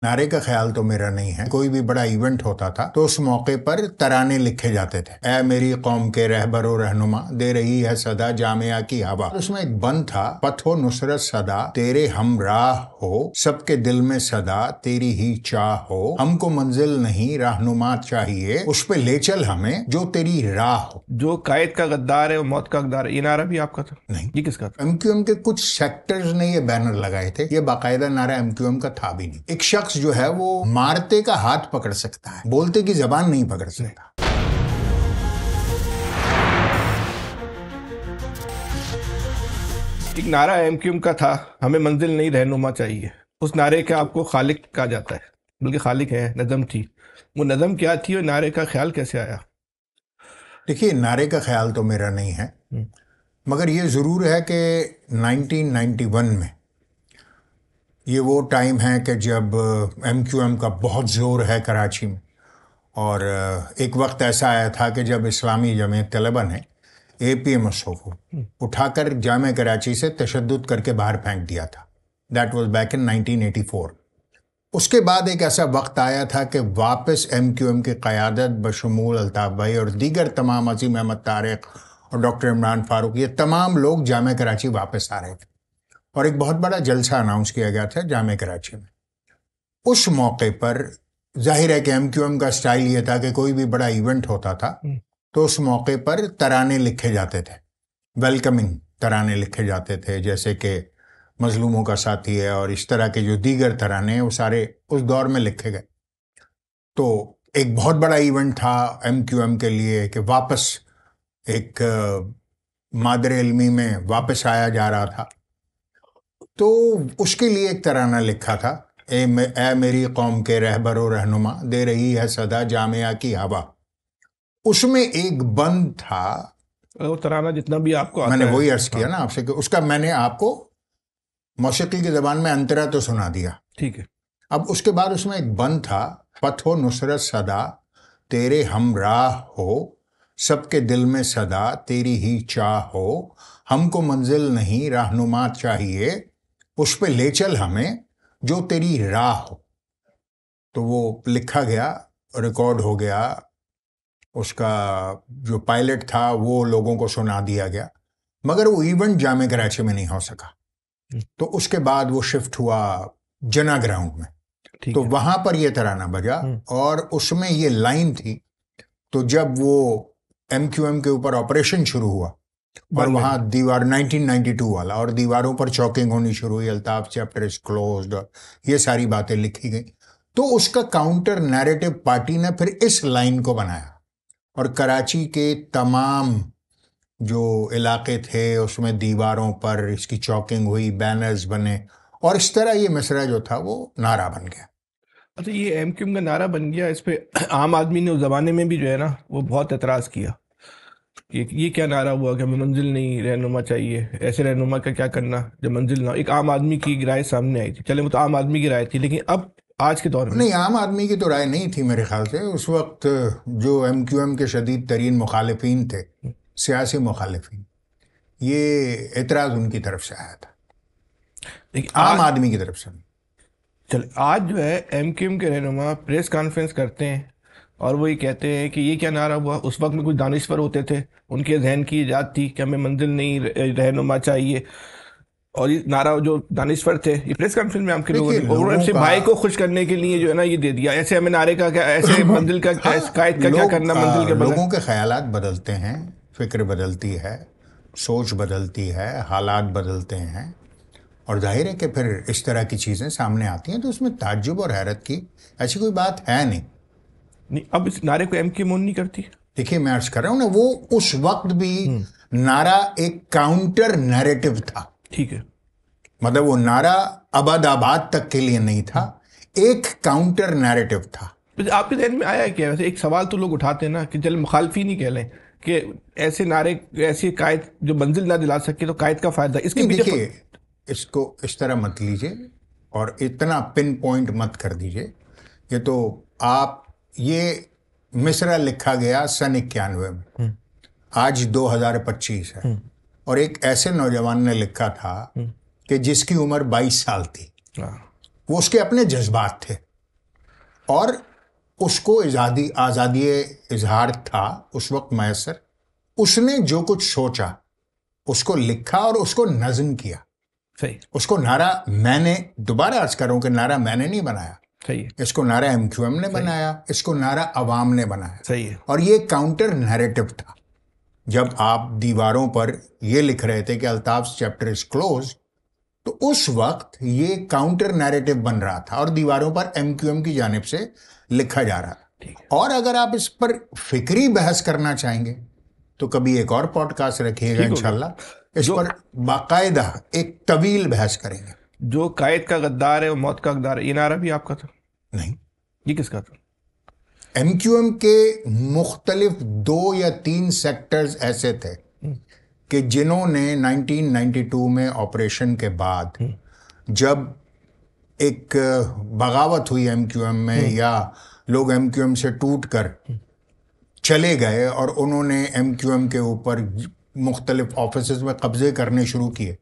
नारे का ख्याल तो मेरा नहीं है। कोई भी बड़ा इवेंट होता था तो उस मौके पर तराने लिखे जाते थे। ऐ मेरी कौम के रहबरो रहनुमा, दे रही है सदा जामिया की हवा। उसमें एक बंद था, पथो नुसरत सदा तेरे हमराह हो, सबके दिल में सदा तेरी ही चाह हो, हमको मंजिल नहीं रहनुमा चाहिए, उस पे ले चल हमें जो तेरी राह हो। जो कायद का गद्दार है वो मौत का हकदार है, ये नारा भी आपका था? नहीं, ये किसका था? एमक्यूएम के कुछ सेक्टर्स ने ये बैनर लगाए थे। ये बाकायदा नारा एमक्यूएम का था भी नहीं। एक शख्स जो है वो मारते का हाथ पकड़ सकता है, बोलते की जबान नहीं पकड़ सकता। एक नारा एमक्यूएम का था, हमें मंजिल नहीं रहनुमा चाहिए। उस नारे का आपको खालिक कहा जाता है, बल्कि खालिक है, नज़म थी। वो नज़म क्या थी और नारे का ख्याल कैसे आया? देखिए, नारे का ख्याल तो मेरा नहीं है, मगर ये ज़रूर है कि 1991 में ये वो टाइम है कि जब एमक्यूएम का बहुत ज़ोर है कराची में। और एक वक्त ऐसा आया था कि जब इस्लामी जमीयत तलबा ने एपीएमएसओ को उठाकर जामे कराची से तशद्दुद करके बाहर फेंक दिया था। That was back in 1984। उसके बाद एक ऐसा वक्त आया था कि वापस एमक्यूएम की क़यादत बशमूल अल्ताफ़ भाई और दीगर तमाम अज़ीम अहमद तारिक और डॉक्टर इमरान फारूक, ये तमाम लोग जामे कराची वापस आ रहे थे और एक बहुत बड़ा जलसा अनाउंस किया गया था जामे कराची में। उस मौके पर जाहिर है कि एमक्यूएम का स्टाइल ये था कि कोई भी बड़ा इवेंट होता था तो उस मौके पर तराने लिखे जाते थे, वेलकमिंग तराने लिखे जाते थे, जैसे कि मजलूमों का साथी है और इस तरह के जो दीगर तराने हैं वो सारे उस दौर में लिखे गए। तो एक बहुत बड़ा इवेंट था एमक्यूएम के लिए कि वापस एक मादर इल्मी में वापस आया जा रहा था। तो उसके लिए एक तराना लिखा था, ए मेरी कौम के रहबरो रहनुमा, दे रही है सदा जामिया की हवा। उसमें एक बंद था, वो तराना जितना भी आपको आता मैंने है, वही अर्ज किया ना आपसे कि उसका मैंने आपको मौसीकी की ज़बान में अंतरा तो सुना दिया, ठीक है। अब उसके बाद उसमें एक बंद था, पथो नुसरत सदा तेरे हमराह हो, सबके दिल में सदा तेरी ही चाह हो, हमको मंजिल नहीं रहनुमा चाहिए, उस पे ले चल हमें जो तेरी राह हो। तो वो लिखा गया, रिकॉर्ड हो गया, उसका जो पायलट था वो लोगों को सुना दिया गया, मगर वो इवेंट जामे कराची में नहीं हो सका। तो उसके बाद वो शिफ्ट हुआ जना ग्राउंड में, तो वहां पर ये तराना बजा और उसमें ये लाइन थी। तो जब वो एमक्यूएम के ऊपर ऑपरेशन शुरू हुआ और वहां दीवार 1992 वाला और दीवारों पर चौकिंग होनी शुरू हुई, अल्ताफ चैप्टर इज क्लोज्ड, ये सारी बातें लिखी गई, तो उसका काउंटर नैरेटिव पार्टी ने फिर इस लाइन को बनाया और कराची के तमाम जो इलाके थे उसमें दीवारों पर इसकी चौकिंग हुई, बैनर्स बने और इस तरह ये मिसरा जो था वो नारा बन गया। अच्छा, ये एमक्यूएम का नारा बन गया, इस पे आम आदमी ने उस ज़माने में भी जो है ना वो बहुत एतराज़ किया। ये क्या नारा हुआ कि हमें मंजिल नहीं रहनुमा चाहिए, ऐसे रहनुमा का क्या करना जब मंजिल ना हो। एक आम आदमी की राय सामने आई थी, चले वो तो आम आदमी की राय थी, लेकिन अब आज के दौर में नहीं, आम आदमी की तो राय नहीं थी मेरे ख्याल से। उस वक्त जो एमक्यूएम के शदीद तरीन मुखालिफिन थे, सियासी मुखालिफिन, ये एतराज़ उनकी तरफ से आया था, लेकिन आम आदमी की तरफ से नहीं। चल, आज जो है एमक्यूएम के रहनुमा प्रेस कॉन्फ्रेंस करते हैं और वो ये कहते हैं कि ये क्या नारा हुआ। उस वक्त में कुछ दानिश्वर होते थे, उनके जहन की इजाद थी कि हमें मंजिल नहीं रहनुमा चाहिए, और ये नारा जो दानिश्वर थे ये प्रेस कॉन्फ्रेंस में आपके लोगों ने भाई को खुश करने के लिए जो है ना ये दे दिया। ऐसे हमें नारे का क्या, ऐसे मंजिल का कायद का क्या करना मंजिल के बगैर। लोगों के ख्यालात बदलते हैं, फिक्र बदलती है, सोच बदलती है, हालात बदलते हैं और जाहिर है कि फिर इस तरह की चीज़ें सामने आती हैं, तो उसमें ताज्जुब और हैरत की ऐसी कोई बात है नहीं। अब इस नारे को एमक्यूएम नहीं करती। देखिए, मैं अर्ज कर रहा हूँ ना, वो उस वक्त भी नारा एक काउंटर नैरेटिव था, ठीक है, मतलब वो नारा अबादाबाद तक के लिए नहीं था, एक काउंटर नैरेटिव था। आपके ध्यान में आया क्या? वैसे एक सवाल तो लोग उठाते हैं ना कि चल मुखालफी नहीं कह लें कि ऐसे नारे, ऐसी कायद जो मंजिल ना दिला सके तो कायद का फायदा इसके पीछे। देखिए, इसको इस तरह मत लीजिए और इतना पिन पॉइंट मत कर दीजिए। ये तो आप, ये मिसरा लिखा गया सन 91 में, आज 2025 है और एक ऐसे नौजवान ने लिखा था कि जिसकी उम्र 22 साल थी, वो उसके अपने जज्बात थे, और उसको आज़ादी इजहार था उस वक्त मैसर। उसने जो कुछ सोचा उसको लिखा और उसको नज़्म किया। सही। उसको नारा मैंने, दोबारा अर्ज कर रहा हूं कि नारा मैंने नहीं बनाया, सही है। इसको नारा MQM ने बनाया, इसको नारा अवाम ने बनाया। सही है। और ये काउंटर नैरेटिव था। जब आप दीवारों पर ये लिख रहे थे कि अल्ताफ्स चैप्टर इज क्लोज, तो उस वक्त ये काउंटर नैरेटिव बन रहा था और दीवारों पर MQM की जानिब से लिखा जा रहा था। और अगर आप इस पर फिक्री बहस करना चाहेंगे तो कभी एक और पॉडकास्ट रखिएगा इंशाल्लाह, इस पर बाकायदा एक तवील बहस करेंगे। जो कायद का गद्दार है वो मौत का हकदार है, ये नारा भी आपका था? नहीं। ये किसका था? MQM के मुख्तलिफ 2 या 3 सेक्टर्स ऐसे थे कि जिन्होंने 1992 में ऑपरेशन के बाद जब एक बगावत हुई MQM में या लोग MQM से टूट कर चले गए और उन्होंने MQM के ऊपर मुख्तलिफ ऑफिसेज में कब्जे करने शुरू किए,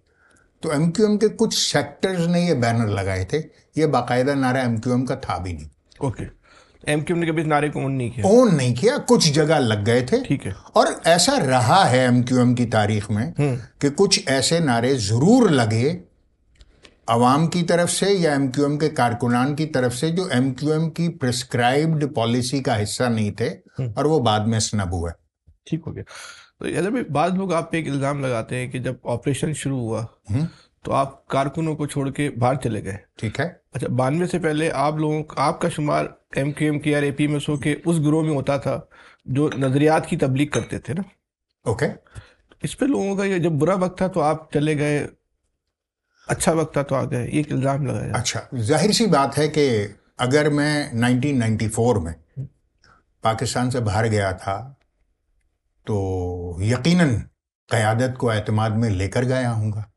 तो MQM के कुछ सेक्टर्स ने ये बैनर लगाए थे। ये बाकायदा नारा MQM का था भी नहीं। ओके। MQM ने कभी इस नारे को ओन नहीं किया, कुछ जगह लग गए थे। ठीक है। और ऐसा रहा है MQM की तारीख में कि कुछ ऐसे नारे जरूर लगे अवाम की तरफ से या MQM के कारकुनान की तरफ से जो MQM की प्रिस्क्राइब्ड पॉलिसी का हिस्सा नहीं थे और वो बाद में स्नब हुआ। ठीक हो गया। तो यार भी बाद लोग आप पे एक इल्ज़ाम लगाते हैं कि जब ऑपरेशन शुरू हुआ तो आप कारकुनों को छोड़ के बाहर चले गए। ठीक है। अच्छा, 92 से पहले आप लोगों का, आपका शुमार MQM की RAP में सो के उस गिरोह में होता था जो नजरियात की तबलीग करते थे ना। ओके। इस पे लोगों का ये जब बुरा वक्त था तो आप चले गए, अच्छा वक्त था तो आ गए, एक इल्ज़ाम लगाया। अच्छा, जाहिर सी बात है कि अगर मैं 1994 में पाकिस्तान से बाहर गया था तो यकीनन क़यादत को एतमाद में लेकर गया हूँगा।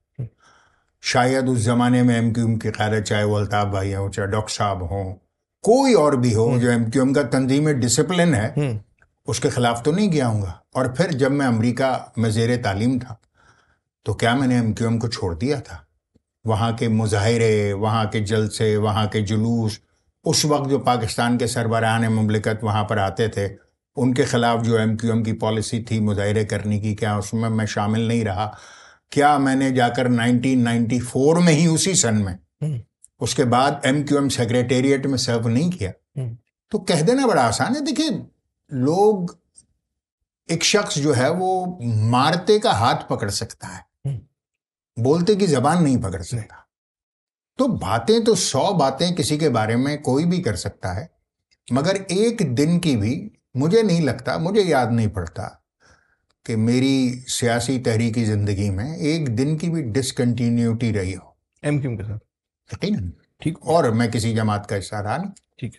शायद उस ज़माने में MQM की क़यादत, चाहे वो अल्ताफ़ भाई हों, चाहे डॉक्टर साहब हों, कोई और भी हो, जो MQM का तंजीम डिसिप्लिन है उसके ख़िलाफ़ तो नहीं गया हूँगा। और फिर जब मैं अमेरिका में ज़ेर तालीम था तो क्या मैंने MQM को छोड़ दिया था? वहाँ के मुजाहिरे, वहाँ के जलसे, वहाँ के जुलूस, उस वक्त जो पाकिस्तान के सरबराहान मुमलिकत वहाँ पर आते थे उनके ख़िलाफ़ जो MQM की पॉलिसी थी मुजाहिरे करने की, क्या उसमें मैं शामिल नहीं रहा? क्या मैंने जाकर 1994 में ही उसी सन में उसके बाद MQM सेक्रेटेरिएट में सर्व नहीं किया? तो कह देना बड़ा आसान है। देखिए, लोग, एक शख्स जो है वो मारते का हाथ पकड़ सकता है, बोलते की जबान नहीं पकड़ सकता। तो बातें तो 100 बातें किसी के बारे में कोई भी कर सकता है, मगर एक दिन की भी मुझे नहीं लगता, मुझे याद नहीं पड़ता कि मेरी सियासी तहरीकी ज़िंदगी में एक दिन की भी डिसकंटिन्यूटी रही हो MQM के साथ। यकीनन। ठीक। और मैं किसी जमात का हिस्सा रहा नहीं। ठीक है।